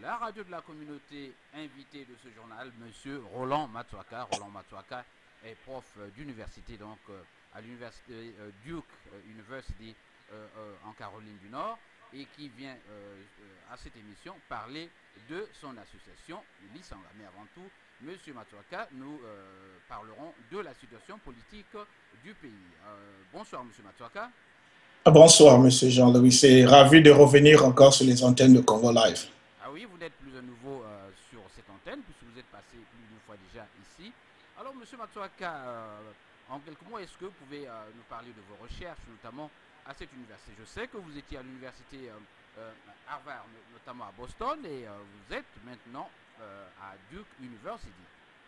la radio de la communauté, invité de ce journal, Monsieur Roland Matouaka. Roland Matouaka est prof d'université, donc à l'université Duke University en Caroline du Nord, et qui vient à cette émission parler de son association, l'Isanga. Mais avant tout, Monsieur Matouaka, nous parlerons de la situation politique du pays. Bonsoir, Monsieur Matouaka. Bonsoir, Monsieur Jean-Louis. C'est ravi de revenir encore sur les antennes de Congo Live. Ah oui, vous n'êtes plus à nouveau sur cette antenne, puisque vous êtes passé plus d'une fois déjà ici. Alors, Monsieur Matouaka, en quelques mots, est-ce que vous pouvez nous parler de vos recherches, notamment à cette université? Je sais que vous étiez à l'université Harvard, notamment à Boston, et vous êtes maintenant à Duke University.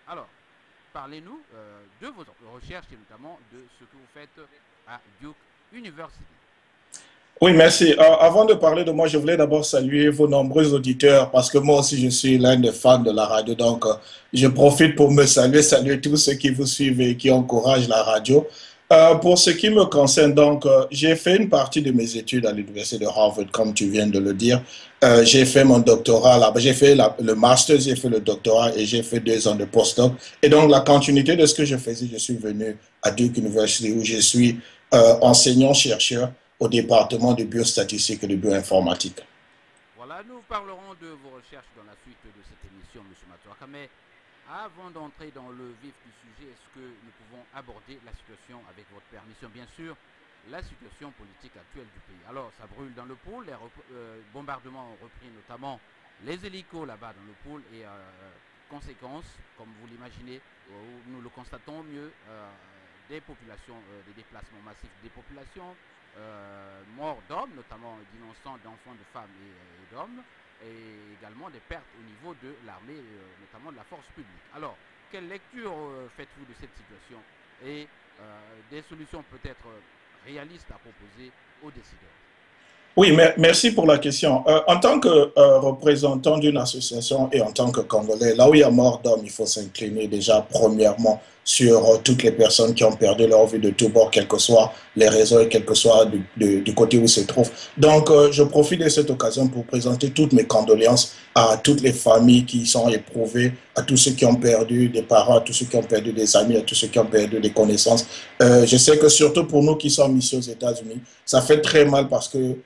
Alors, parlez-nous de vos recherches et notamment de ce que vous faites à Duke University. Oui, merci. Avant de parler de moi, je voulais d'abord saluer vos nombreux auditeurs parce que moi aussi, je suis l'un des fans de la radio. Donc, je profite pour me saluer tous ceux qui vous suivent et qui encouragent la radio. Pour ce qui me concerne, donc, j'ai fait une partie de mes études à l'université de Harvard, comme tu viens de le dire. J'ai fait mon doctorat là-bas, j'ai fait le master, j'ai fait le doctorat et j'ai fait 2 ans de postdoc. Et donc, la continuité de ce que je faisais, je suis venu à Duke University où je suis enseignant-chercheur au département de biostatistique et de bioinformatique. Voilà, nous parlerons de vos recherches dans la suite de cette émission, M. Matouaka. Mais avant d'entrer dans le vif du sujet, est-ce que nous pouvons aborder la situation, avec votre permission, bien sûr, la situation politique actuelle du pays? Alors, ça brûle dans le pôle, les bombardements ont repris notamment les hélicos là-bas dans le pôle et conséquences, comme vous l'imaginez, nous le constatons mieux, des populations, des déplacements massifs des populations, morts d'hommes, notamment d'innocents, d'enfants, de femmes et d'hommes, et également des pertes au niveau de l'armée, notamment de la force publique. Alors, quelle lecture faites-vous de cette situation et des solutions peut-être réalistes à proposer aux décideurs? Oui, merci pour la question. En tant que représentant d'une association et en tant que Congolais, là où il y a mort d'homme, il faut s'incliner déjà premièrement sur toutes les personnes qui ont perdu leur vie de tous bords, quelles que soient les raisons et quel que soit du côté où ils se trouvent. Donc, je profite de cette occasion pour présenter toutes mes condoléances à toutes les familles qui sont éprouvées, à tous ceux qui ont perdu des parents, à tous ceux qui ont perdu des amis, à tous ceux qui ont perdu des connaissances. Je sais que surtout pour nous qui sommes ici aux États-Unis, ça fait très mal parce que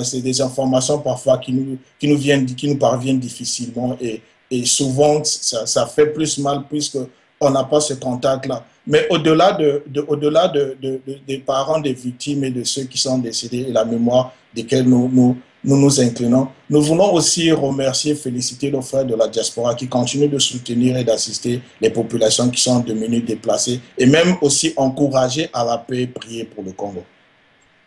c'est des informations parfois qui nous parviennent difficilement et souvent ça fait plus mal puisque on n'a pas ce contact-là. Mais au-delà des parents des victimes et de ceux qui sont décédés et la mémoire desquels nous inclinons, nous voulons aussi remercier, féliciter nos frères de la diaspora qui continuent de soutenir et d'assister les populations qui sont devenues déplacées et même aussi encourager à la paix et prier pour le Congo.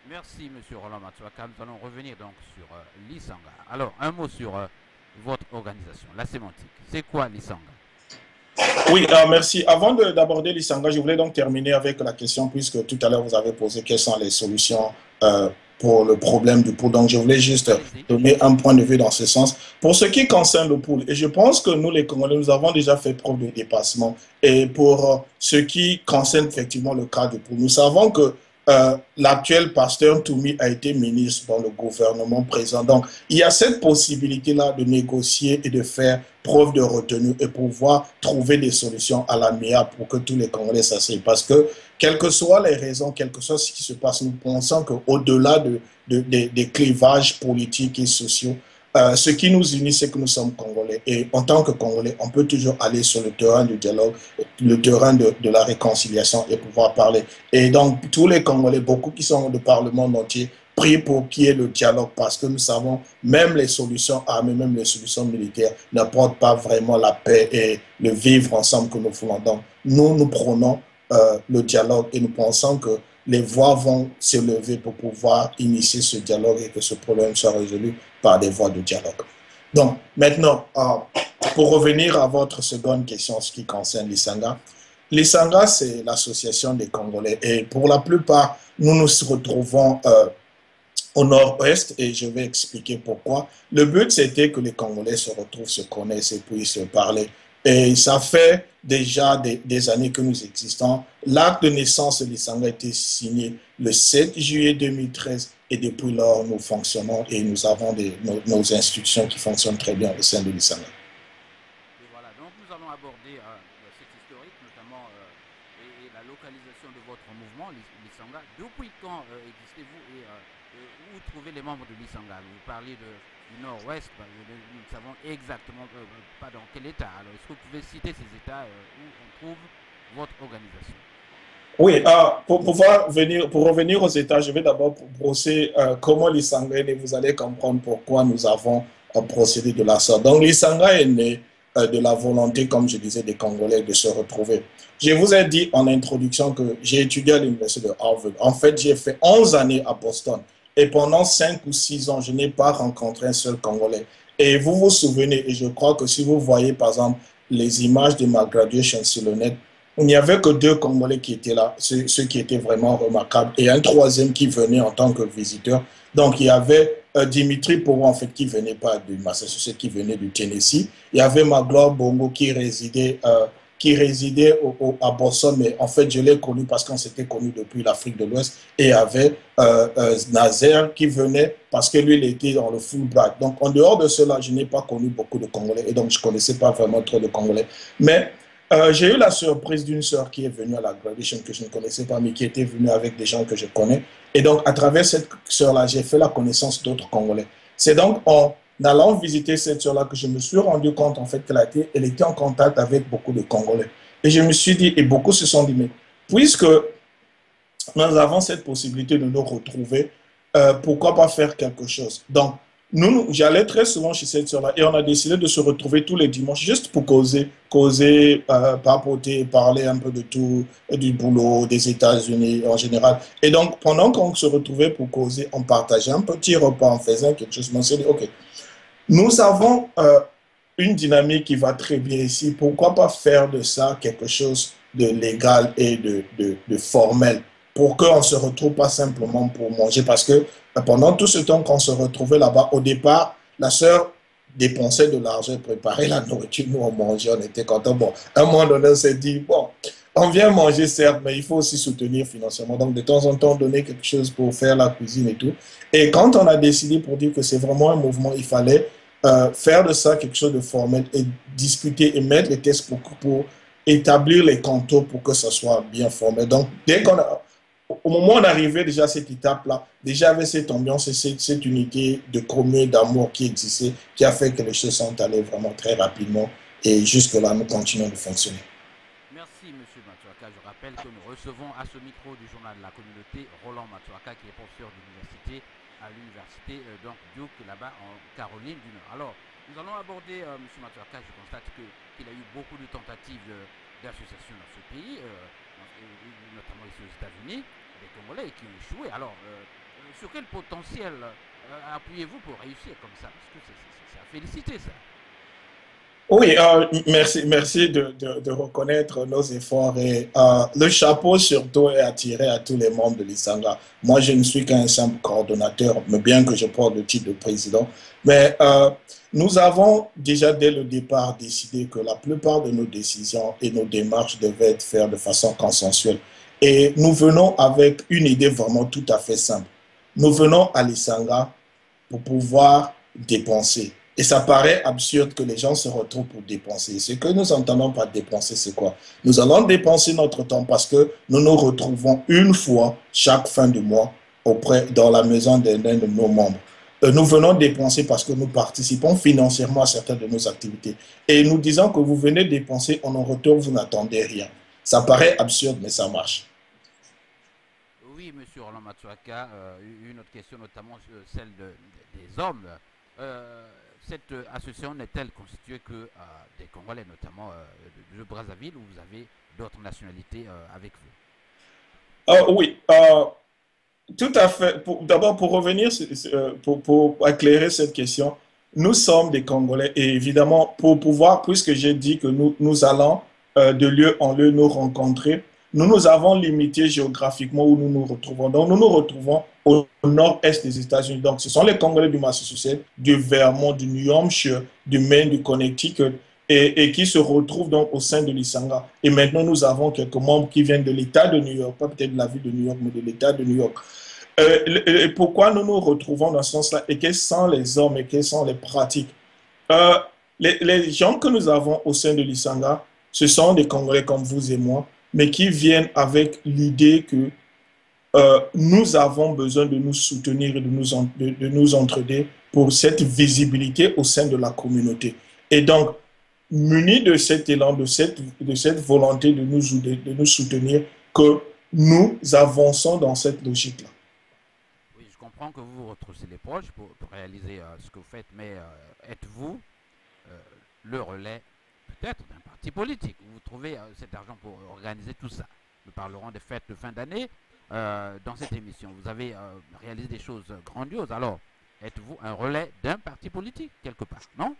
Merci, Monsieur Roland Matsuaka. Nous allons revenir donc sur l'Isanga. Alors, un mot sur votre organisation, la sémantique. C'est quoi l'Isanga? Oui, merci. Avant d'aborder l'Isanga, je voulais donc terminer avec la question, puisque tout à l'heure vous avez posé quelles sont les solutions pour le problème du pool. Donc, je voulais juste Allez-y. donner un point de vue dans ce sens. Pour ce qui concerne le pool, et je pense que nous, les Congolais, nous avons déjà fait preuve de dépassement. Et pour ce qui concerne effectivement le cas du pool, nous savons que l'actuel pasteur Toumi a été ministre dans le gouvernement présent. Donc, il y a cette possibilité-là de négocier et de faire preuve de retenue et pouvoir trouver des solutions à l'amiable pour que tous les Congolais s'asseyent. Parce que, quelles que soient les raisons, quel que soit ce qui se passe, nous pensons qu'au-delà des clivages politiques et sociaux, ce qui nous unit, c'est que nous sommes Congolais. Et en tant que Congolais, on peut toujours aller sur le terrain du dialogue, le terrain de la réconciliation et pouvoir parler. Et donc, tous les Congolais, beaucoup qui sont au Parlement entier, prient pour qu'il y ait le dialogue parce que nous savons, même les solutions armées, même les solutions militaires n'apportent pas vraiment la paix et le vivre ensemble que nous voulons. Donc, nous prenons le dialogue et nous pensons que les voix vont se lever pour pouvoir initier ce dialogue et que ce problème soit résolu par des voies de dialogue. Donc, maintenant, pour revenir à votre seconde question, ce qui concerne l'Isanga, l'Isanga, c'est l'association des Congolais et pour la plupart, nous nous retrouvons au nord-ouest et je vais expliquer pourquoi. Le but, c'était que les Congolais se retrouvent, se connaissent et puissent se parler. Et ça fait déjà des années que nous existons. L'acte de naissance de l'Isanga a été signé le 7 juillet 2013 et depuis lors, nous fonctionnons et nous avons nos institutions qui fonctionnent très bien au sein de l'Isanga. Et voilà, donc nous allons aborder cet historique, notamment et la localisation de votre mouvement, l'Isanga. Depuis quand existez-vous et où trouvez les membres de l'Isanga? Vous parlez du nord-ouest, nous ne savons exactement pas dans quel état. Alors, est-ce que vous pouvez citer ces états où on trouve votre organisation? Oui, pour revenir aux États, je vais d'abord brosser comment l'Isanga est né. Vous allez comprendre pourquoi nous avons procédé de la sorte. Donc, l'Isanga est né de la volonté, comme je disais, des Congolais de se retrouver. Je vous ai dit en introduction que j'ai étudié à l'Université de Harvard. En fait, j'ai fait 11 années à Boston. Et pendant 5 ou 6 ans, je n'ai pas rencontré un seul Congolais. Et vous vous souvenez, et je crois que si vous voyez, par exemple, les images de ma graduation sur le net, il n'y avait que 2 Congolais qui étaient là, ceux qui étaient vraiment remarquables, et un troisième qui venait en tant que visiteur. Donc, il y avait Dimitri Poro, en fait, qui venait pas du Massachusetts, qui venait du Tennessee. Il y avait Magloire Bongo qui résidait à Boston, mais en fait, je l'ai connu parce qu'on s'était connu depuis l'Afrique de l'Ouest. Et il y avait Nazaire qui venait parce que lui, il était dans le Fulbright. Donc, en dehors de cela, je n'ai pas connu beaucoup de Congolais, et donc je ne connaissais pas vraiment trop de Congolais. Mais j'ai eu la surprise d'une sœur qui est venue à la graduation que je ne connaissais pas, mais qui était venue avec des gens que je connais. Et donc, à travers cette sœur-là, j'ai fait la connaissance d'autres Congolais. C'est donc en allant visiter cette sœur-là que je me suis rendu compte, en fait, elle était en contact avec beaucoup de Congolais. Et je me suis dit, et beaucoup se sont dit, mais puisque nous avons cette possibilité de nous retrouver, pourquoi pas faire quelque chose? Donc, j'allais très souvent chez cette soeur-là et on a décidé de se retrouver tous les dimanches juste pour causer, papoter, parler un peu de tout, du boulot, des États-Unis en général. Et donc, pendant qu'on se retrouvait pour causer, on partageait un petit repas, en faisant quelque chose. On s'est dit, OK, nous avons une dynamique qui va très bien ici. Pourquoi pas faire de ça quelque chose de légal et de formel pour qu'on ne se retrouve pas simplement pour manger? Parce que pendant tout ce temps qu'on se retrouvait là-bas, au départ, la sœur dépensait de l'argent, préparait la nourriture, nous on mangeait, on était contents. Bon, à un moment donné, on s'est dit, bon, on vient manger certes, mais il faut aussi soutenir financièrement. Donc, de temps en temps, donner quelque chose pour faire la cuisine et tout. Et quand on a décidé pour dire que c'est vraiment un mouvement, il fallait faire de ça quelque chose de formel et discuter et mettre les tests pour établir les contours pour que ça soit bien formé. Donc, au moment où on arrivait déjà à cette étape-là, déjà avec cette ambiance et cette unité de commun, d'amour qui existait, qui a fait que les choses sont allées vraiment très rapidement. Et jusque-là, nous continuons de fonctionner. Merci, M. Matuaka. Je rappelle que nous recevons à ce micro du journal de la communauté Roland Matuaka, qui est professeur d'université à l'université Duke, là-bas en Caroline du Nord. Alors, nous allons aborder, M. Matuaka, je constate qu'il a eu beaucoup de tentatives d'association dans ce pays, notamment ici aux États-Unis, des Congolais qui ont échoué. Alors, sur quel potentiel appuyez-vous pour réussir comme ça? Parce que c'est à féliciter, ça. Oui, merci de reconnaître nos efforts et le chapeau surtout est attiré à tous les membres de l'Isanga. Moi, je ne suis qu'un simple coordonnateur, mais bien que je porte le titre de président. Mais nous avons déjà dès le départ décidé que la plupart de nos décisions et nos démarches devaient être faites de façon consensuelle. Et nous venons avec une idée vraiment tout à fait simple. Nous venons à l'Isanga pour pouvoir dépenser. Et ça paraît absurde que les gens se retrouvent pour dépenser. Ce que nous entendons par dépenser, c'est quoi? Nous allons dépenser notre temps parce que nous nous retrouvons une fois chaque fin du mois dans la maison d'un de nos membres. Nous venons dépenser parce que nous participons financièrement à certaines de nos activités. Et nous disons que vous venez dépenser, en retour, vous n'attendez rien. Ça paraît absurde, mais ça marche. Oui, M. Roland Matsuaka, une autre question, notamment celle des hommes. Cette association n'est-elle constituée que des Congolais, notamment de Brazzaville, où vous avez d'autres nationalités avec vous? Oui, tout à fait. D'abord, pour revenir, pour éclairer cette question, nous sommes des Congolais et évidemment, pour pouvoir, puisque j'ai dit que nous allons de lieu en lieu nous rencontrer, nous avons limité géographiquement où nous nous retrouvons. Donc, nous nous retrouvons au nord-est des États-Unis. Donc, ce sont les Congolais du Massachusetts, du Vermont, du New Hampshire, du Maine, du Connecticut et qui se retrouvent donc au sein de l'Isanga. Et maintenant, nous avons quelques membres qui viennent de l'État de New York, pas peut-être de la ville de New York, mais de l'État de New York. Pourquoi nous nous retrouvons dans ce sens-là et quels sont les hommes et quelles sont les pratiques? Euh, les gens que nous avons au sein de l'Isanga, ce sont des Congolais comme vous et moi, mais qui viennent avec l'idée que nous avons besoin de nous soutenir et de nous entraider pour cette visibilité au sein de la communauté. Et donc, munis de cet élan, de cette volonté de nous soutenir, que nous avançons dans cette logique-là. Oui, je comprends que vous vous retroussez les poches pour réaliser ce que vous faites, mais êtes-vous euh, le relais peut-être d'un parti politique? Vous trouvez cet argent pour organiser tout ça? Nous parlerons des fêtes de fin d'année dans cette émission. Vous avez réalisé des choses grandioses. Alors, êtes-vous un relais d'un parti politique quelque part? Non?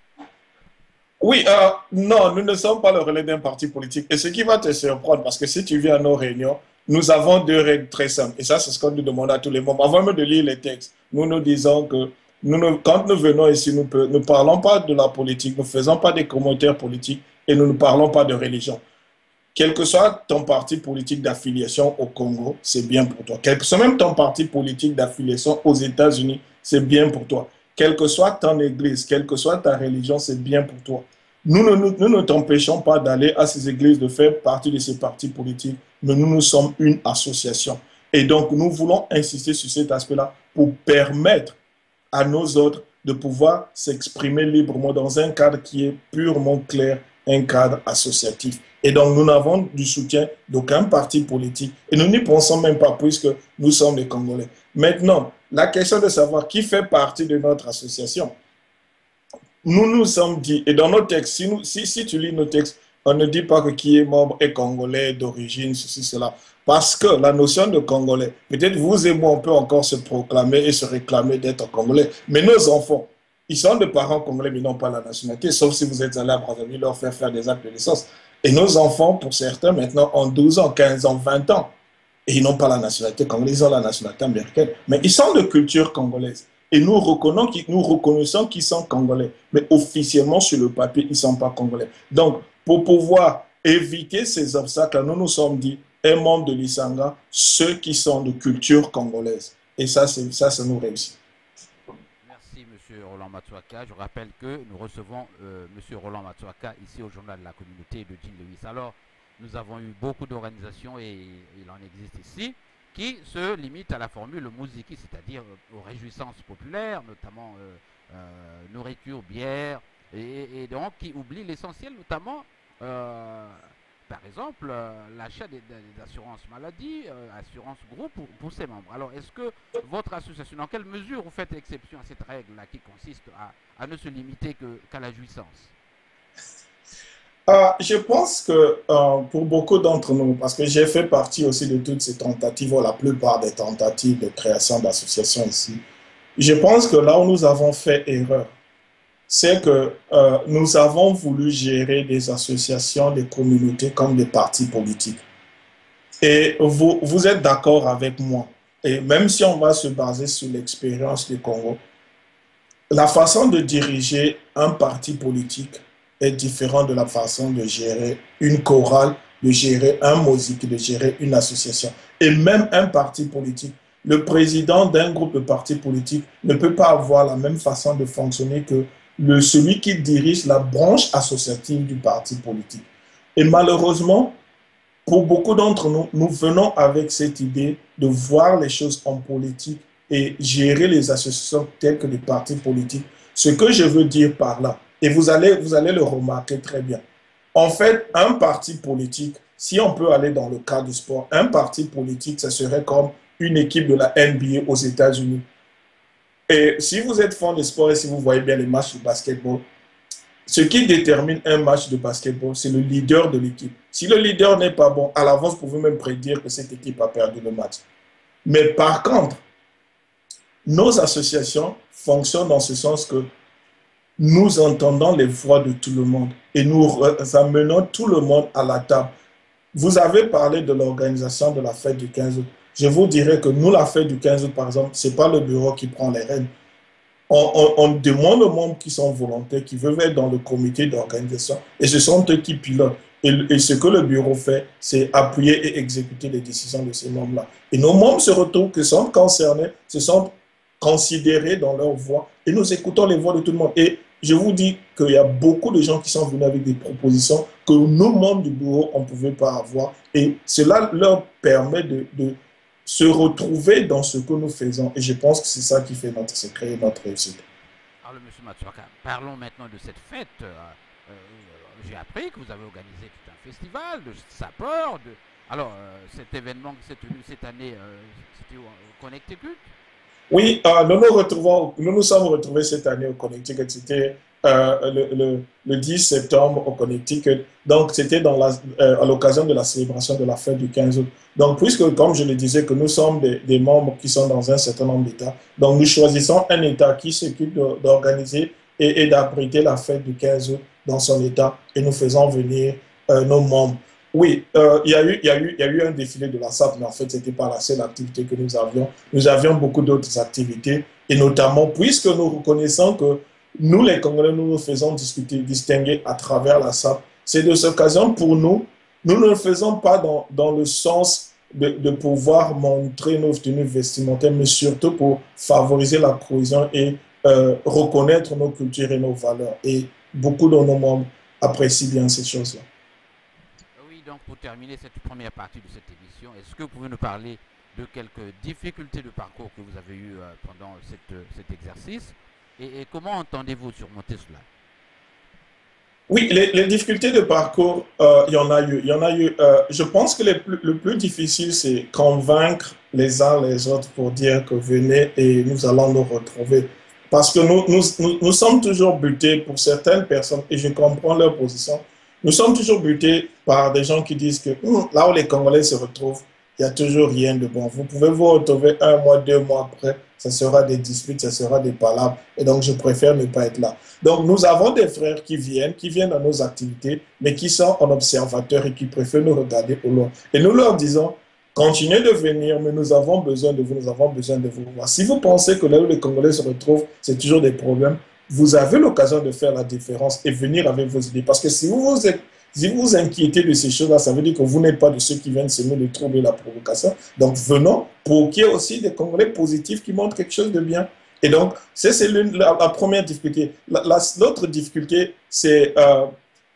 Oui, non, nous ne sommes pas le relais d'un parti politique. Et ce qui va te surprendre, parce que si tu viens à nos réunions, nous avons deux règles très simples. Et ça, c'est ce qu'on nous demande à tous les moments. Avant même de lire les textes, nous nous disons que quand nous venons ici, nous ne parlons pas de la politique, nous ne faisons pas des commentaires politiques et nous ne parlons pas de religion. Quel que soit ton parti politique d'affiliation au Congo, c'est bien pour toi. Quel que soit même ton parti politique d'affiliation aux États-Unis, c'est bien pour toi. Quelle que soit ton église, quelle que soit ta religion, c'est bien pour toi. Nous ne t'empêchons pas d'aller à ces églises, de faire partie de ces partis politiques, mais nous sommes une association. Et donc, nous voulons insister sur cet aspect-là pour permettre à nos autres de pouvoir s'exprimer librement dans un cadre qui est purement clair, un cadre associatif. Et donc, nous n'avons du soutien d'aucun parti politique et nous n'y pensons même pas puisque nous sommes les Congolais. Maintenant, la question de savoir qui fait partie de notre association, nous nous sommes dit, et dans nos textes, si tu lis nos textes, on ne dit pas que qui est membre est congolais d'origine, ceci, cela. Parce que la notion de congolais, peut-être vous et moi, on peut encore se proclamer et se réclamer d'être congolais, mais nos enfants, ils sont de parents congolais, mais n'ont pas la nationalité, sauf si vous êtes allé à Brazzaville leur faire des actes de naissance. Et nos enfants, pour certains, maintenant, ont 12 ans, 15 ans, 20 ans, et ils n'ont pas la nationalité congolaise, ils ont la nationalité américaine, mais ils sont de culture congolaise. Et nous reconnaissons qu'ils sont congolais, mais officiellement, sur le papier, ils ne sont pas congolais. Donc, pour pouvoir éviter ces obstacles, nous nous sommes dit, un membre de l'Isanga, ceux qui sont de culture congolaise. Et ça nous réussit. Merci, Monsieur Roland Matsuaka. Je rappelle que nous recevons Monsieur Roland Matsuaka ici au Journal de la Communauté de Jean Lewis. Alors, nous avons eu beaucoup d'organisations et il en existe ici qui se limitent à la formule Mouziki, c'est-à-dire aux réjouissances populaires, notamment nourriture, bière, et donc qui oublient l'essentiel, notamment par exemple, l'achat des assurances maladie, assurance groupe pour ses membres. Alors, est-ce que votre association, dans quelle mesure vous faites exception à cette règle-là qui consiste à ne se limiter qu'à la jouissance? Je pense que pour beaucoup d'entre nous, parce que j'ai fait partie aussi de toutes ces tentatives, ou la plupart des tentatives de création d'associations ici, je pense que là où nous avons fait erreur, c'est que nous avons voulu gérer des associations, des communautés comme des partis politiques. Et vous êtes d'accord avec moi. Et même si on va se baser sur l'expérience du Congo, la façon de diriger un parti politique est différente de la façon de gérer une chorale, de gérer un musique, de gérer une association. Et même un parti politique, le président d'un groupe de partis politiques ne peut pas avoir la même façon de fonctionner que celui qui dirige la branche associative du parti politique. Et malheureusement, pour beaucoup d'entre nous, nous venons avec cette idée de voir les choses en politique et gérer les associations telles que les partis politiques. Ce que je veux dire par là, et vous allez le remarquer très bien. En fait, un parti politique, si on peut aller dans le cas du sport, un parti politique, ce serait comme une équipe de la NBA aux États-Unis. Et si vous êtes fan de sport et si vous voyez bien les matchs de basketball, ce qui détermine un match de basketball, c'est le leader de l'équipe. Si le leader n'est pas bon, à l'avance, vous pouvez même prédire que cette équipe a perdu le match. Mais par contre, nos associations fonctionnent dans ce sens que nous entendons les voix de tout le monde et nous amenons tout le monde à la table. Vous avez parlé de l'organisation de la fête du 15 août. Je vous dirais que nous, la fête du 15 août, par exemple, ce n'est pas le bureau qui prend les rênes. on demande aux membres qui sont volontaires, qui veulent être dans le comité d'organisation, et ce sont eux qui pilotent. Et ce que le bureau fait, c'est appuyer et exécuter les décisions de ces membres-là. Et nos membres se retrouvent, que sont concernés, se sont considérés dans leur voix, et nous écoutons les voix de tout le monde. Et je vous dis qu'il y a beaucoup de gens qui sont venus avec des propositions que nous, membres du bureau, on ne pouvait pas avoir. Et cela leur permet de se retrouver dans ce que nous faisons. Et je pense que c'est ça qui fait notre secret et notre réussite. Alors, M. Matsuaka, parlons maintenant de cette fête. J'ai appris que vous avez organisé tout un festival de sapeurs. Alors, cet événement qui s'est tenu cette année, c'était au Connecticut? Oui, nous nous sommes retrouvés cette année au Connecticut. C'était le 10 septembre au Connecticut. Donc, c'était à l'occasion de la célébration de la fête du 15 août. Donc, puisque, comme je le disais, que nous sommes des membres qui sont dans un certain nombre d'États, donc nous choisissons un État qui s'occupe d'organiser et d'abriter la fête du 15 août dans son État et nous faisons venir nos membres. Oui, il y a eu un défilé de la SAP, mais en fait, ce n'était pas la seule activité que nous avions. Nous avions beaucoup d'autres activités, et notamment, puisque nous reconnaissons que nous, les Congolais, nous nous faisons distinguer à travers la SAP, c'est de cette occasion pour nous, nous ne le faisons pas dans le sens de pouvoir montrer nos tenues vestimentaires, mais surtout pour favoriser la cohésion et reconnaître nos cultures et nos valeurs. Et beaucoup de nos membres apprécient bien ces choses-là. Oui, donc pour terminer cette première partie de cette émission, est-ce que vous pouvez nous parler de quelques difficultés de parcours que vous avez eues pendant cet exercice et comment entendez-vous surmonter cela? Oui, les difficultés de parcours, il y en a eu. Il y en a eu. Je pense que le plus difficile, c'est convaincre les uns les autres pour dire que venez et nous allons nous retrouver. Parce que nous sommes toujours butés pour certaines personnes, et je comprends leur position. Nous sommes toujours butés par des gens qui disent que là où les Congolais se retrouvent, il n'y a toujours rien de bon. Vous pouvez vous retrouver un mois, 2 mois après, ça sera des disputes, ça sera des palabres, et donc je préfère ne pas être là. Donc nous avons des frères qui viennent à nos activités, mais qui sont en observateur et qui préfèrent nous regarder au loin. Et nous leur disons, continuez de venir, mais nous avons besoin de vous, nous avons besoin de vous voir. Si vous pensez que là où les Congolais se retrouvent, c'est toujours des problèmes, vous avez l'occasion de faire la différence et venir avec vos idées. Parce que si vous vous inquiétez de ces choses-là, ça veut dire que vous n'êtes pas de ceux qui viennent semer le trouble et la provocation. Donc venons pour qu'il y ait aussi des Congolais positifs qui montrent quelque chose de bien. Et donc, c'est la première difficulté. L'autre difficulté, c'est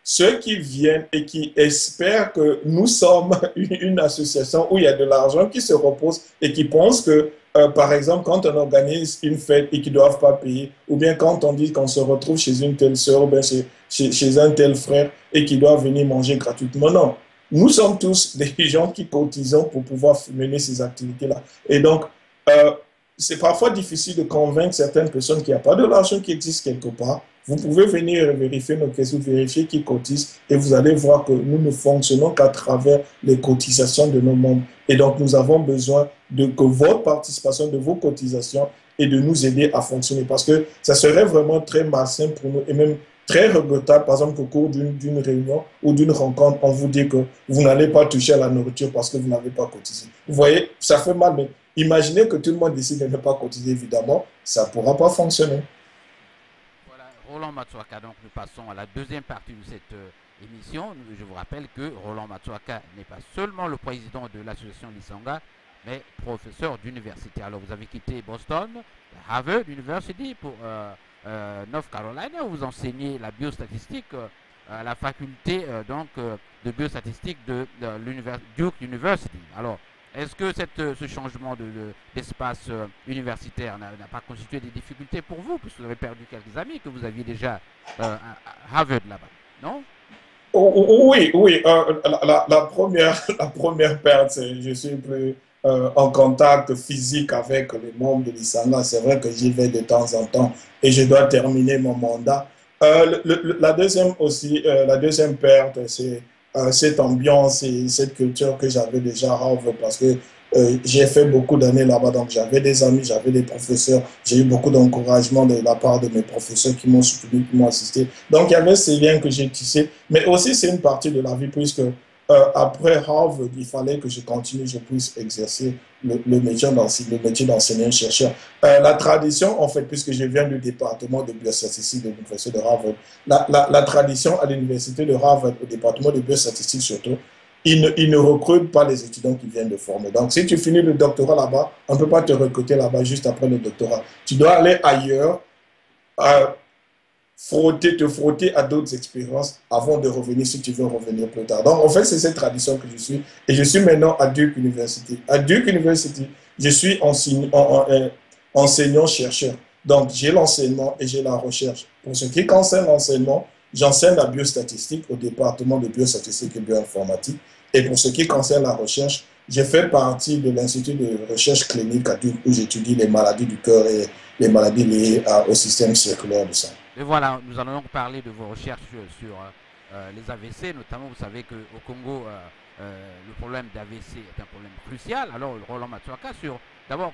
ceux qui viennent et qui espèrent que nous sommes une association où il y a de l'argent qui se repose et qui pensent que, par exemple, quand on organise une fête et qu'ils ne doivent pas payer, ou bien quand on dit qu'on se retrouve chez une telle sœur, ou bien chez un tel frère et qu'ils doivent venir manger gratuitement. Non, nous sommes tous des gens qui cotisons pour pouvoir mener ces activités-là. Et donc, c'est parfois difficile de convaincre certaines personnes qu'il n'y a pas de l'argent qui existe quelque part. Vous pouvez venir vérifier nos caisses, vérifier qui cotisent et vous allez voir que nous ne fonctionnons qu'à travers les cotisations de nos membres. Et donc, nous avons besoin que votre participation, de vos cotisations et de nous aider à fonctionner parce que ça serait vraiment très malsain pour nous et même très regrettable, par exemple, qu'au cours d'une réunion ou d'une rencontre, on vous dit que vous n'allez pas toucher à la nourriture parce que vous n'avez pas cotisé. Vous voyez, ça fait mal, mais imaginez que tout le monde décide de ne pas cotiser, évidemment, ça ne pourra pas fonctionner. Voilà, Roland Matsuaka, donc nous passons à la deuxième partie de cette émission. Je vous rappelle que Roland Matsuaka n'est pas seulement le président de l'association Lisanga, mais professeur d'université. Alors vous avez quitté Boston, Harvard University pour North Carolina, où vous enseignez la biostatistique à la faculté de biostatistique de Duke University. Alors, est-ce que ce changement d'espace universitaire n'a pas constitué des difficultés pour vous, puisque vous avez perdu quelques amis que vous aviez déjà à Harvard là-bas, non? Oui, oui. La première perte, c'est je suis plus en contact physique avec les membres de l'Isanga. C'est vrai que j'y vais de temps en temps et je dois terminer mon mandat. La deuxième aussi, la deuxième perte, c'est cette ambiance et cette culture que j'avais déjà à Harvard parce que j'ai fait beaucoup d'années là-bas, donc j'avais des amis, j'avais des professeurs, j'ai eu beaucoup d'encouragement de la part de mes professeurs qui m'ont soutenu, qui m'ont assisté. Donc il y avait ces liens que j'ai tissés, mais aussi c'est une partie de la vie puisque après Harvard, il fallait que je continue, je puisse exercer le métier d'enseignant-chercheur. La tradition, en fait, puisque je viens du département de biostatistique de l'Université de Harvard, la tradition à l'Université de Harvard, au département de biostatistique surtout, ils ne recrutent pas les étudiants qui viennent de former. Donc, si tu finis le doctorat là-bas, on ne peut pas te recruter là-bas juste après le doctorat. Tu dois aller ailleurs, te frotter à d'autres expériences avant de revenir si tu veux revenir plus tard. Donc, en fait, c'est cette tradition que je suis. Et je suis maintenant à Duke University. À Duke University, je suis enseignant-chercheur. Donc, j'ai l'enseignement et j'ai la recherche. Pour ce qui concerne l'enseignement, j'enseigne la biostatistique au département de biostatistique et bioinformatique. Et pour ce qui concerne la recherche, j'ai fait partie de l'Institut de recherche clinique à Duke où j'étudie les maladies du cœur et les maladies liées au système circulaire du sang. Et voilà, nous allons donc parler de vos recherches sur les AVC, notamment vous savez qu'au Congo, le problème d'AVC est un problème crucial. Alors, Roland Matsuaka, sur d'abord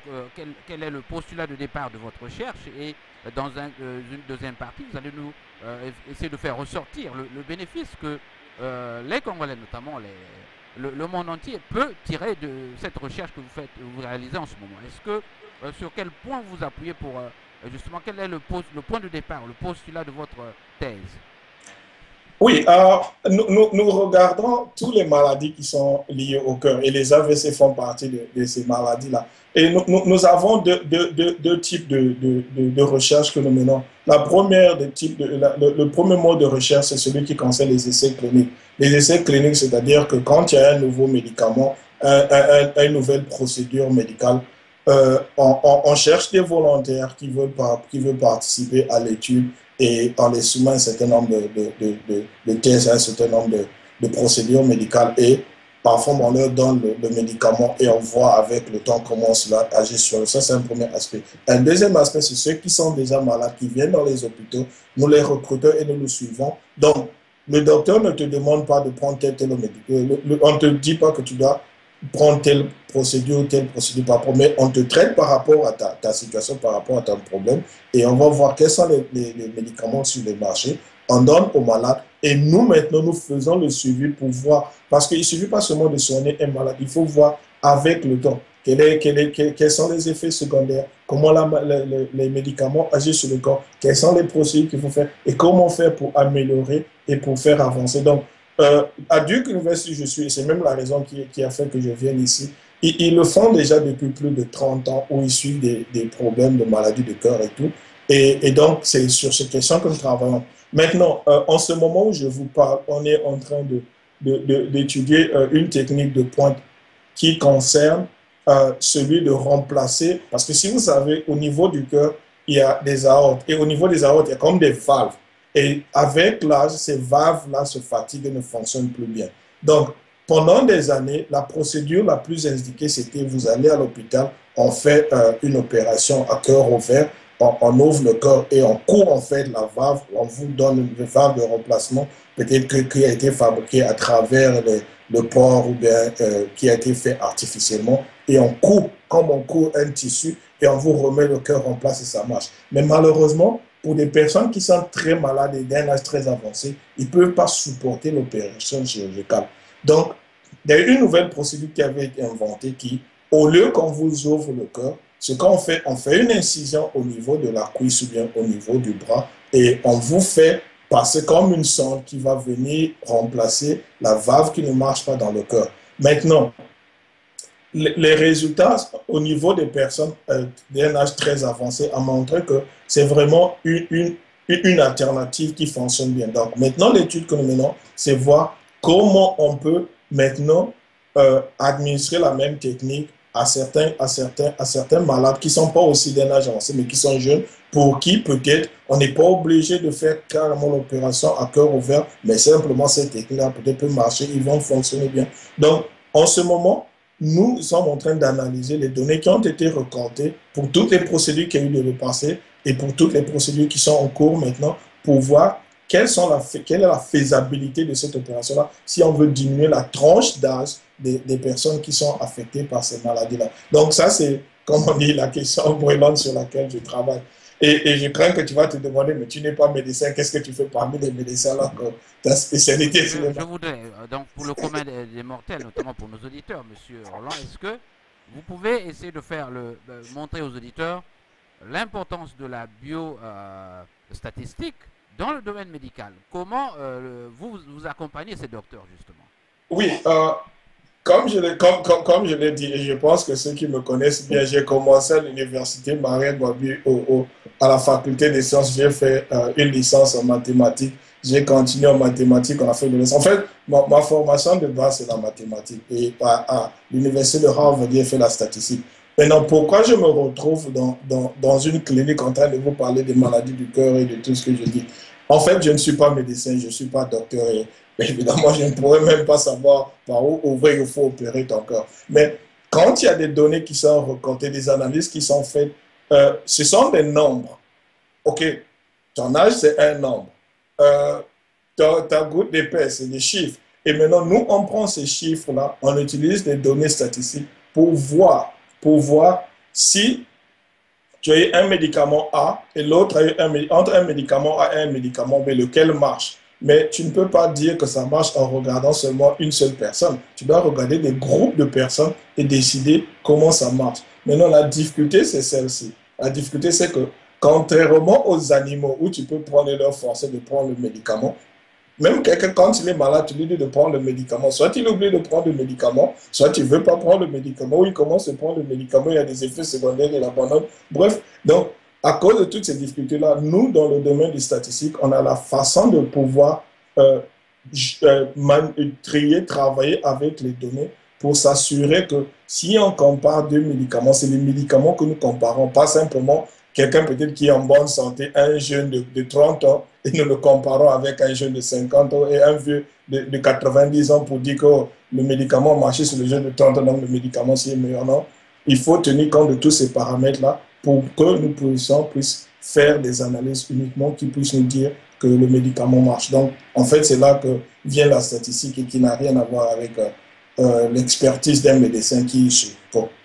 quel est le postulat de départ de votre recherche et dans une deuxième partie, vous allez nous essayer de faire ressortir le bénéfice que les Congolais, notamment le monde entier, peut tirer de cette recherche que vous faites, vous réalisez en ce moment. Est-ce que sur quel point vous appuyez pour justement quel est le point de départ, le postulat de votre thèse? Oui, nous regardons toutes les maladies qui sont liées au cœur et les AVC font partie de ces maladies-là. Et nous avons deux types de recherche que nous menons. La première des types le premier mode de recherche, c'est celui qui concerne les essais cliniques. Les essais cliniques, c'est-à-dire que quand il y a un nouveau médicament, une nouvelle procédure médicale, on cherche des volontaires qui veulent participer à l'étude et on les soumet à un certain nombre de tests, à un certain nombre de procédures médicales et parfois on leur donne le médicament et on voit avec le temps comment cela agit sur eux. Ça, c'est un premier aspect. Un deuxième aspect, c'est ceux qui sont déjà malades, qui viennent dans les hôpitaux, nous les recrutons et nous les suivons. Donc, le docteur ne te demande pas de prendre tel médicament. On ne te dit pas que tu dois prendre telle procédure par rapport, mais on te traite par rapport à ta situation, par rapport à ton problème, et on va voir quels sont les médicaments sur le marché, on donne aux malades, et nous maintenant, nous faisons le suivi pour voir, parce qu'il ne suffit pas seulement de soigner un malade, il faut voir avec le temps quels sont les effets secondaires, comment les médicaments agissent sur le corps, quels sont les procédures qu'il faut faire, et comment faire pour améliorer et pour faire avancer. Donc, à Duke University, je suis, et c'est même la raison qui a fait que je vienne ici, ils le font déjà depuis plus de 30 ans, où ils suivent des problèmes de maladies de cœur et tout. Et donc, c'est sur ces questions que nous travaillons. Maintenant, en ce moment où je vous parle, on est en train d'étudier une technique de pointe qui concerne celui de remplacer, parce que si vous savez, au niveau du cœur, il y a des aortes, et au niveau des aortes, il y a comme des valves. Et avec l'âge, ces valves-là se fatiguent et ne fonctionnent plus bien. Donc, pendant des années, la procédure la plus indiquée, c'était vous allez à l'hôpital, on fait une opération à cœur ouvert, on ouvre le cœur et on court en fait la valve, on vous donne une valve de remplacement, peut-être qui a été fabriquée à travers le porc ou bien qui a été fait artificiellement, et on coupe, comme on coupe un tissu, et on vous remet le cœur en place et ça marche. Mais malheureusement, pour des personnes qui sont très malades et d'un âge très avancé, ils ne peuvent pas supporter l'opération chirurgicale. Donc, il y a une nouvelle procédure qui avait été inventée qui, au lieu qu'on vous ouvre le cœur, ce qu'on fait, on fait une incision au niveau de la cuisse ou bien au niveau du bras et on vous fait passer comme une sonde qui va venir remplacer la valve qui ne marche pas dans le cœur. Maintenant, les résultats au niveau des personnes d'un âge très avancé ont montré que c'est vraiment une alternative qui fonctionne bien. Donc maintenant, l'étude que nous menons, c'est voir comment on peut maintenant administrer la même technique à certains malades qui ne sont pas aussi d'un âge avancé, mais qui sont jeunes, pour qui peut-être on n'est pas obligé de faire carrément l'opération à cœur ouvert, mais simplement cette technique-là peut-être peut marcher, ils vont fonctionner bien. Donc, en ce moment, nous sommes en train d'analyser les données qui ont été recortées pour toutes les procédures qui ont eu de le passé et pour toutes les procédures qui sont en cours maintenant pour voir quelle est la faisabilité de cette opération-là si on veut diminuer la tranche d'âge des personnes qui sont affectées par ces maladies-là. Donc ça, c'est, comme on dit, la question brûlante sur laquelle je travaille. Et je crains que tu vas te demander, mais tu n'es pas médecin, qu'est-ce que tu fais parmi les médecins là que ta spécialité Je voudrais, donc pour le commun des mortels, notamment pour nos auditeurs, Monsieur Roland, est-ce que vous pouvez essayer de faire montrer aux auditeurs l'importance de la biostatistique dans le domaine médical. Comment vous accompagnez ces docteurs, justement? Oui, comme je l'ai dit, et je pense que ceux qui me connaissent bien, j'ai commencé à l'université Mariette Gwabi à la faculté des sciences. J'ai fait une licence en mathématiques. J'ai continué en mathématiques en Afrique de l'Ouest. En fait, ma formation de base, c'est la mathématique. Et à l'université de Harvard, j'ai fait la statistique. Maintenant, pourquoi je me retrouve dans une clinique en train de vous parler des maladies du cœur et de tout ce que je dis? En fait, je ne suis pas médecin, je ne suis pas docteur. Mais évidemment, je ne pourrais même pas savoir par où ouvrir il faut opérer ton corps. Mais quand il y a des données qui sont recortées, des analyses qui sont faites, ce sont des nombres. OK, ton âge, c'est un nombre. Ta goutte d'épaisse, c'est des chiffres. Et maintenant, nous, on prend ces chiffres-là, on utilise des données statistiques pour voir si tu as eu un médicament A et l'autre a eu entre un médicament A et un médicament B, lequel marche. Mais tu ne peux pas dire que ça marche en regardant seulement une seule personne. Tu dois regarder des groupes de personnes et décider comment ça marche. Maintenant, la difficulté, c'est celle-ci. La difficulté, c'est que, contrairement aux animaux où tu peux prendre leur force de prendre le médicament, même quelqu'un, quand il est malade, tu lui dis de prendre le médicament. Soit il oublie de prendre le médicament, soit il ne veut pas prendre le médicament, ou il commence à prendre le médicament, il y a des effets secondaires, il abandonne. Bref, donc, à cause de toutes ces difficultés-là, nous, dans le domaine des statistiques, on a la façon de pouvoir trier, travailler avec les données pour s'assurer que si on compare deux médicaments, c'est les médicaments que nous comparons, pas simplement quelqu'un peut-être qui est en bonne santé, un jeune de 30 ans, et nous le comparons avec un jeune de 50 ans et un vieux de 90 ans pour dire que le médicament marche sur le jeune de 30 ans, donc le médicament c'est meilleur. Non, il faut tenir compte de tous ces paramètres-là pour que nous puissions faire des analyses uniquement qui puissent nous dire que le médicament marche. Donc, en fait, c'est là que vient la statistique et qui n'a rien à voir avec l'expertise d'un médecin qui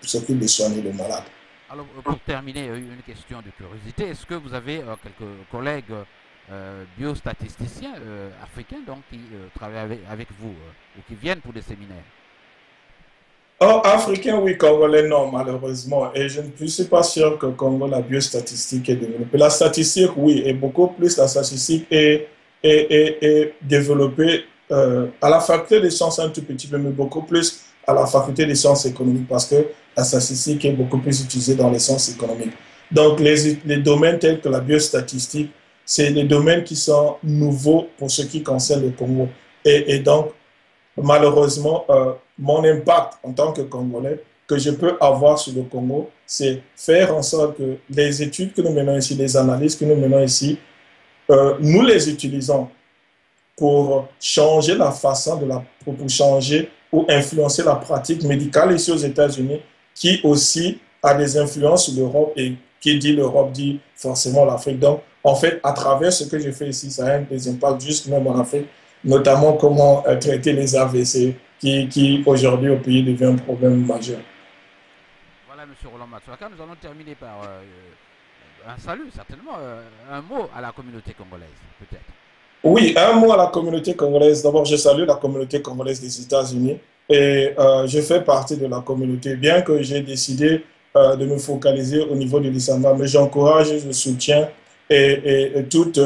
s'occupe de soigner le malade. Alors, pour terminer, une question de curiosité. Est-ce que vous avez quelques collègues biostatisticiens africains donc, qui travaillent avec vous ou qui viennent pour des séminaires? Oh, africain, oui, congolais, non, malheureusement. Et je ne suis pas sûr que Congo, la biostatistique est développée. La statistique, oui, et beaucoup plus la statistique est développée à la faculté des sciences un tout petit peu, mais beaucoup plus à la faculté des sciences économiques parce que la statistique est beaucoup plus utilisée dans les sciences économiques. Donc, les domaines tels que la biostatistique, c'est des domaines qui sont nouveaux pour ce qui concerne le Congo. Et donc, malheureusement, mon impact en tant que Congolais que je peux avoir sur le Congo, c'est faire en sorte que les études que nous menons ici, les analyses que nous menons ici, nous les utilisons pour changer la façon pour changer ou influencer la pratique médicale ici aux États-Unis, qui aussi a des influences sur l'Europe et qui dit l'Europe dit forcément l'Afrique. Donc, en fait, à travers ce que je fais ici, ça a des impacts juste même en Afrique, notamment comment traiter les AVC, qui aujourd'hui au pays devient un problème majeur. Voilà, M. Roland Matsuaka, nous allons terminer par un salut, certainement, un mot à la communauté congolaise, peut-être. Oui, un mot à la communauté congolaise. D'abord, je salue la communauté congolaise des États-Unis et je fais partie de la communauté, bien que j'ai décidé de me focaliser au niveau de l'Isamba, mais j'encourage, je soutiens et toute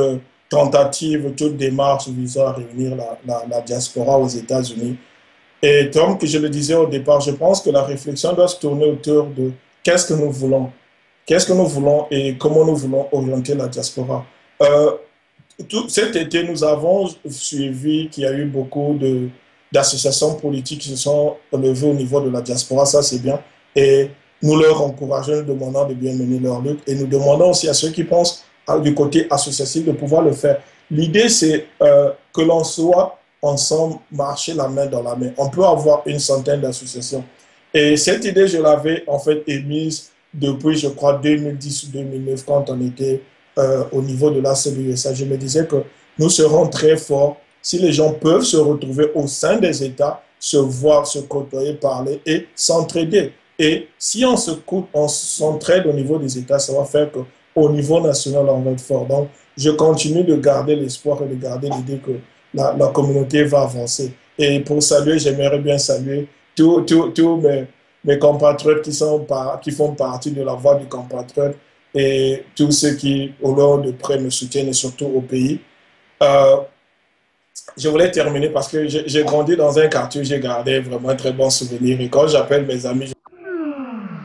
tentative, toute démarche visant à réunir la diaspora aux États-Unis. Et comme que je le disais au départ, je pense que la réflexion doit se tourner autour de qu'est-ce que nous voulons, qu'est-ce que nous voulons et comment nous voulons orienter la diaspora. Cet été, nous avons suivi qu'il y a eu beaucoup d'associations politiques qui se sont levées au niveau de la diaspora, ça c'est bien. Et nous leur encourageons, nous demandons de bien mener leur lutte. Et nous demandons aussi à ceux qui pensent du côté associatif de pouvoir le faire. L'idée, c'est que l'on soit ensemble, marcher la main dans la main. On peut avoir une centaine d'associations. Et cette idée, je l'avais en fait émise depuis, je crois, 2010 ou 2009, quand on était au niveau de la CELUSA. Je me disais que nous serons très forts si les gens peuvent se retrouver au sein des États, se voir, se côtoyer, parler et s'entraider. Et si on s'entraide au niveau des États, ça va faire qu'au niveau national, on va être fort. Donc, je continue de garder l'espoir et de garder l'idée que la communauté va avancer. Et pour saluer, j'aimerais bien saluer tous mes compatriotes qui font partie de la voix du compatriote et tous ceux qui, au long de près, me soutiennent et surtout au pays. Euh, je voulais terminer parce que j'ai grandi dans un quartier où j'ai gardé vraiment un très bon souvenir. Et quand j'appelle mes amis,